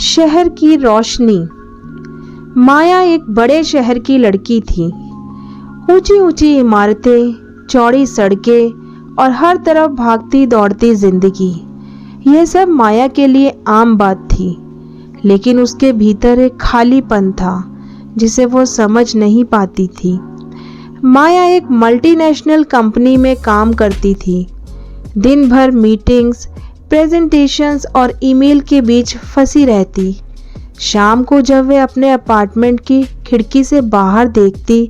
शहर की रोशनी। माया एक बड़े शहर की लड़की थी। ऊंची ऊंची इमारतें, चौड़ी सड़कें और हर तरफ भागती दौड़ती जिंदगी, यह सब माया के लिए आम बात थी। लेकिन उसके भीतर एक खालीपन था जिसे वो समझ नहीं पाती थी। माया एक मल्टीनेशनल कंपनी में काम करती थी। दिन भर मीटिंग्स, प्रेजेंटेशंस और ईमेल के बीच फंसी रहती। शाम को जब वे अपने अपार्टमेंट की खिड़की से बाहर देखती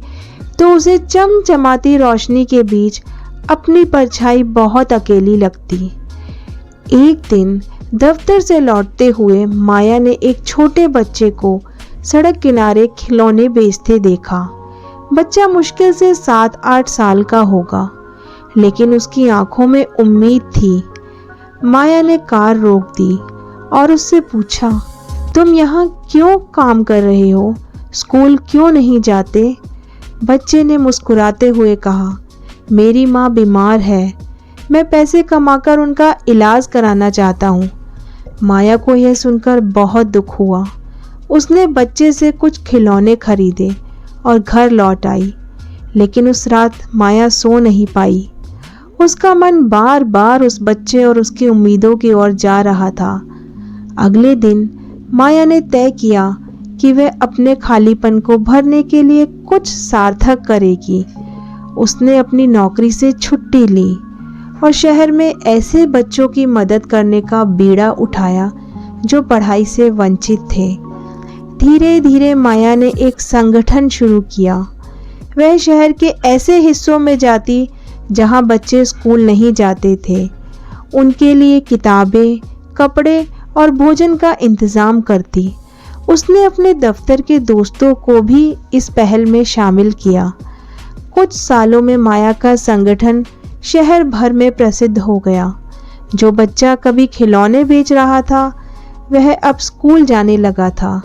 तो उसे चमचमाती रोशनी के बीच अपनी परछाई बहुत अकेली लगती। एक दिन दफ्तर से लौटते हुए माया ने एक छोटे बच्चे को सड़क किनारे खिलौने बेचते देखा। बच्चा मुश्किल से 7-8 साल का होगा, लेकिन उसकी आंखों में उम्मीद थी। माया ने कार रोक दी और उससे पूछा, तुम यहाँ क्यों काम कर रहे हो? स्कूल क्यों नहीं जाते? बच्चे ने मुस्कुराते हुए कहा, मेरी माँ बीमार है, मैं पैसे कमाकर उनका इलाज कराना चाहता हूँ। माया को यह सुनकर बहुत दुख हुआ। उसने बच्चे से कुछ खिलौने खरीदे और घर लौट आई। लेकिन उस रात माया सो नहीं पाई। उसका मन बार बार उस बच्चे और उसकी उम्मीदों की ओर जा रहा था। अगले दिन माया ने तय किया कि वह अपने खालीपन को भरने के लिए कुछ सार्थक करेगी। उसने अपनी नौकरी से छुट्टी ली और शहर में ऐसे बच्चों की मदद करने का बीड़ा उठाया जो पढ़ाई से वंचित थे। धीरे धीरे माया ने एक संगठन शुरू किया। वह शहर के ऐसे हिस्सों में जाती जहां बच्चे स्कूल नहीं जाते थे। उनके लिए किताबें, कपड़े और भोजन का इंतज़ाम करती। उसने अपने दफ्तर के दोस्तों को भी इस पहल में शामिल किया। कुछ सालों में माया का संगठन शहर भर में प्रसिद्ध हो गया। जो बच्चा कभी खिलौने बेच रहा था वह अब स्कूल जाने लगा था।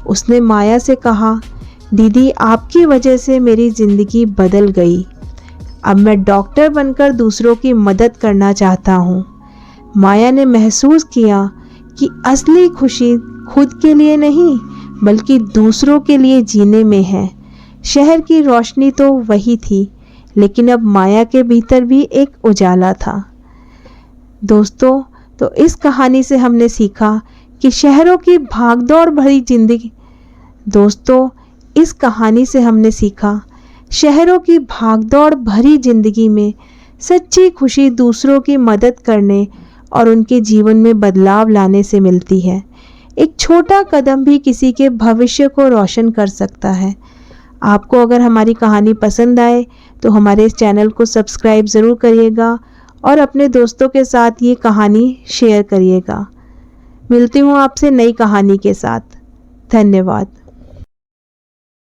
उसने माया से कहा, दीदी, आपकी वजह से मेरी ज़िंदगी बदल गई। अब मैं डॉक्टर बनकर दूसरों की मदद करना चाहता हूँ। माया ने महसूस किया कि असली खुशी खुद के लिए नहीं बल्कि दूसरों के लिए जीने में है। शहर की रोशनी तो वही थी, लेकिन अब माया के भीतर भी एक उजाला था। दोस्तों, तो इस कहानी से हमने सीखा कि शहरों की भागदौड़ भरी जिंदगी शहरों की भागदौड़ भरी जिंदगी में सच्ची खुशी दूसरों की मदद करने और उनके जीवन में बदलाव लाने से मिलती है। एक छोटा कदम भी किसी के भविष्य को रोशन कर सकता है। आपको अगर हमारी कहानी पसंद आए तो हमारे इस चैनल को सब्सक्राइब ज़रूर करिएगा और अपने दोस्तों के साथ ये कहानी शेयर करिएगा। मिलती हूँ आपसे नई कहानी के साथ। धन्यवाद।